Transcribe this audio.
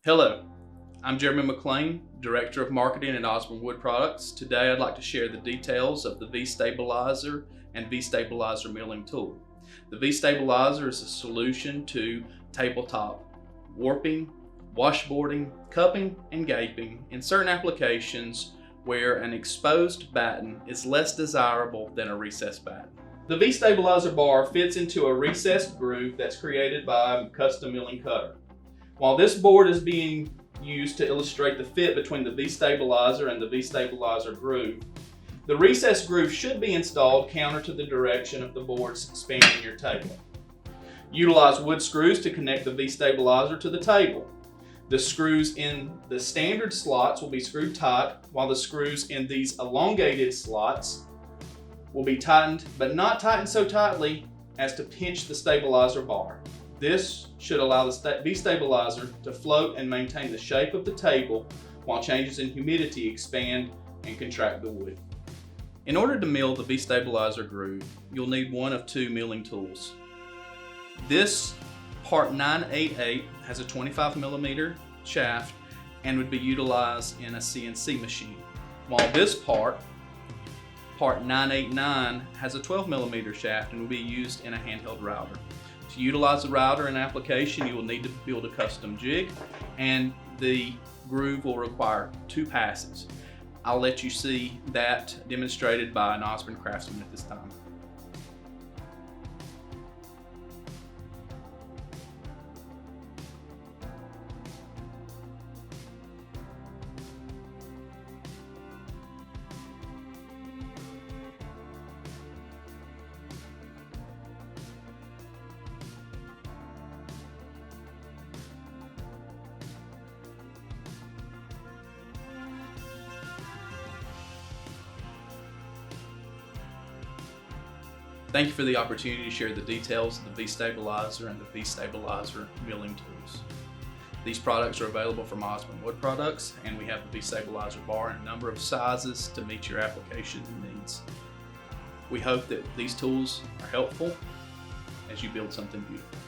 Hello, I'm Jeremy McLean, Director of Marketing at Osborne Wood Products. Today I'd like to share the details of the V-Stabilizer and V-Stabilizer milling tool. The V-Stabilizer is a solution to tabletop warping, washboarding, cupping, and gaping in certain applications where an exposed batten is less desirable than a recessed batten. The V-Stabilizer bar fits into a recessed groove that's created by a custom milling cutter. While this board is being used to illustrate the fit between the V-Stabilizer and the V-Stabilizer groove, the recessed groove should be installed counter to the direction of the boards spanning your table. Utilize wood screws to connect the V-Stabilizer to the table. The screws in the standard slots will be screwed tight, while the screws in these elongated slots will be tightened, but not tightened so tightly as to pinch the stabilizer bar. This should allow the V-Stabilizer to float and maintain the shape of the table while changes in humidity expand and contract the wood. In order to mill the V-Stabilizer groove, you'll need one of two milling tools. This part 988 has a 25mm shaft and would be utilized in a CNC machine, while this part 989 has a 12mm shaft and will be used in a handheld router. To utilize the router in application, you will need to build a custom jig, and the groove will require two passes. I'll let you see that demonstrated by an Osborne craftsman at this time. Thank you for the opportunity to share the details of the V-Stabilizer and the V-Stabilizer milling tools. These products are available from Osborne Wood Products, and we have the V-Stabilizer bar in a number of sizes to meet your application needs. We hope that these tools are helpful as you build something beautiful.